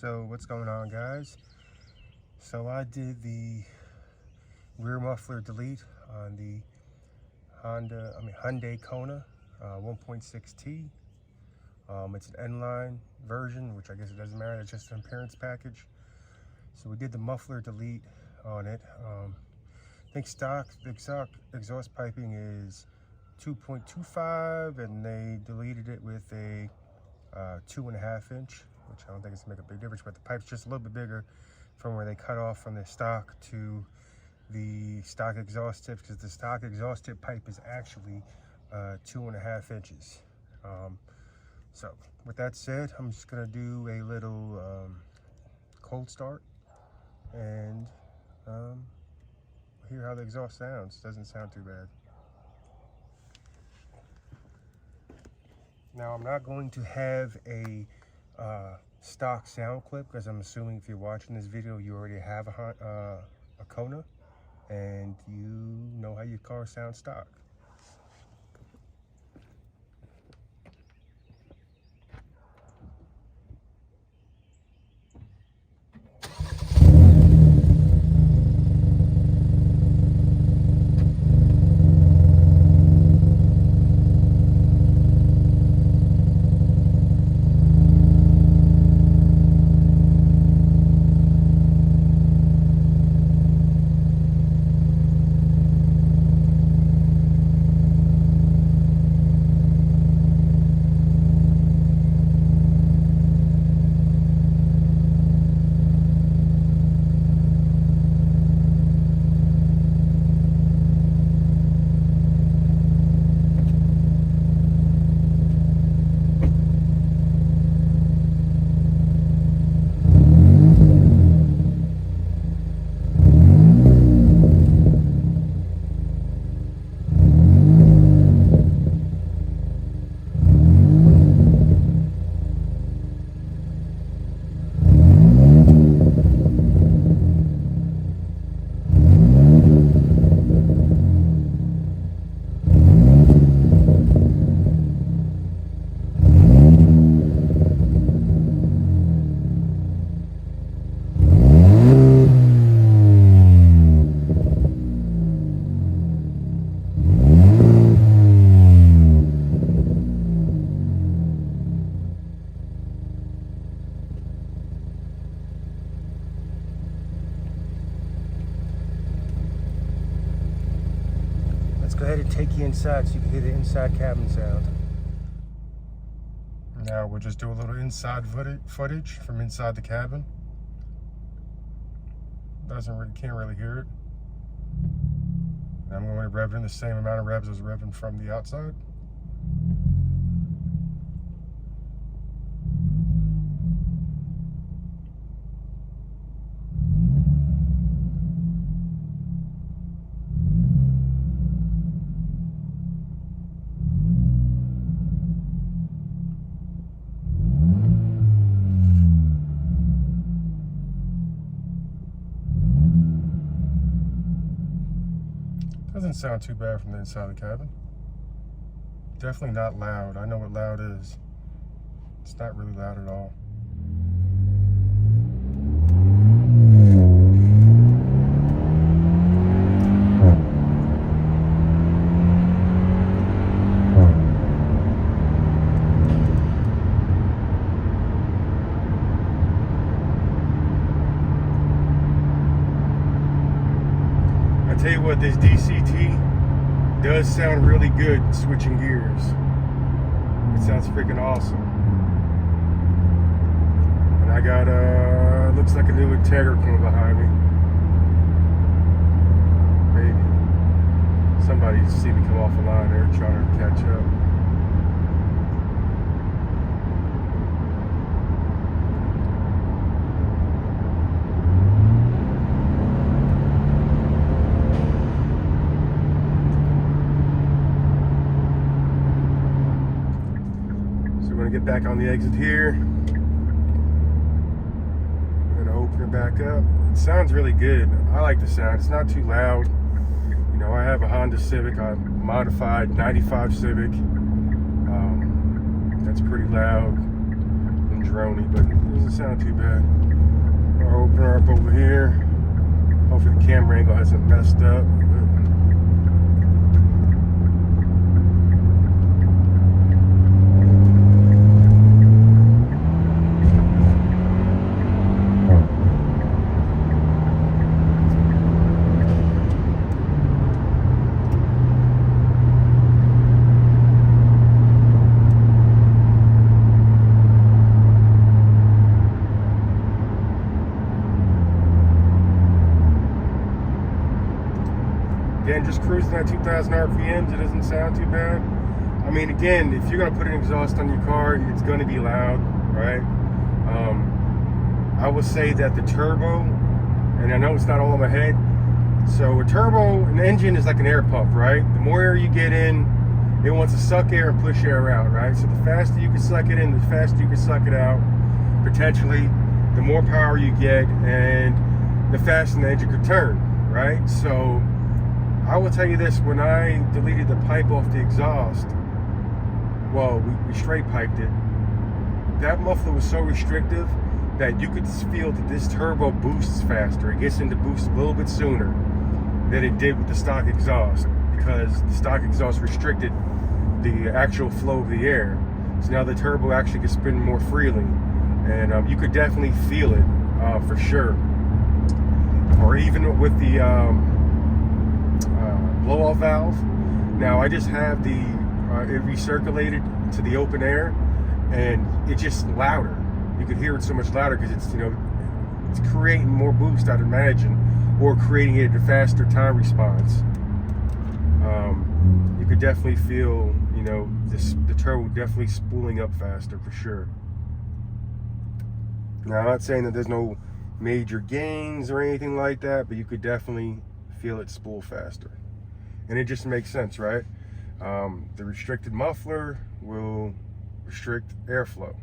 So what's going on, guys? So I did the rear muffler delete on the Hyundai Kona 1.6T. It's an N-line version, which I guess it doesn't matter, it's just an appearance package. So we did the muffler delete on it. I think the stock exhaust piping is 2.25, and they deleted it with a 2.5 inch, which I don't think it's gonna make a big difference, but the pipe's just a little bit bigger from where they cut off from the stock to the stock exhaust tips, because the stock exhaust tip pipe is actually 2.5 inches. So with that said, I'm just gonna do a little cold start and hear how the exhaust sounds. Doesn't sound too bad. Now I'm not going to have a stock sound clip, because I'm assuming if you're watching this video you already have a Kona and you know how your car sounds stock. Go ahead and take you inside so you can hear the inside cabin sound. Now we'll just do a little inside footage from inside the cabin. Can't really hear it. And I'm going to rev in the same amount of revs as revving from the outside. Doesn't sound too bad from the inside of the cabin. Definitely not loud. I know what loud is. It's not really loud at all. Tell you what, this DCT does sound really good switching gears. It sounds freaking awesome. And I got looks like a new Integra coming behind me. Maybe somebody see me come off the line there trying to catch up. Get back on the exit here. I'm gonna open it back up. It sounds really good. I like the sound. It's not too loud. You know, I have a Honda Civic, a modified 95 Civic. That's pretty loud and drony, but doesn't sound too bad. I'll open her up over here. Hopefully the camera angle hasn't messed up. Again, just cruising at 2,000 RPMs, it doesn't sound too bad. I mean, again, if you're gonna put an exhaust on your car, it's gonna be loud, right? I will say that the turbo, and I know it's not all in my head, so a turbo, an engine is like an air pump, right? The more air you get in, it wants to suck air and push air out, right? So the faster you can suck it in, the faster you can suck it out, potentially, the more power you get, and the faster the engine could turn, right? So I will tell you this, when I deleted the pipe off the exhaust, well, we straight piped it, that muffler was so restrictive that you could feel that this turbo boosts faster. It gets into boost a little bit sooner than it did with the stock exhaust, because the stock exhaust restricted the actual flow of the air. So now the turbo actually can spin more freely, and you could definitely feel it for sure. Or even with the blow-off valve. Now I just have the it recirculated to the open air, and it's just louder. You could hear it so much louder because it's, you know, it's creating more boost, I'd imagine, or creating it at a faster time response. You could definitely feel, you know, the turbo definitely spooling up faster for sure. Now I'm not saying that there's no major gains or anything like that, but you could definitely feel it spool faster. And it just makes sense, right? The restricted muffler will restrict airflow.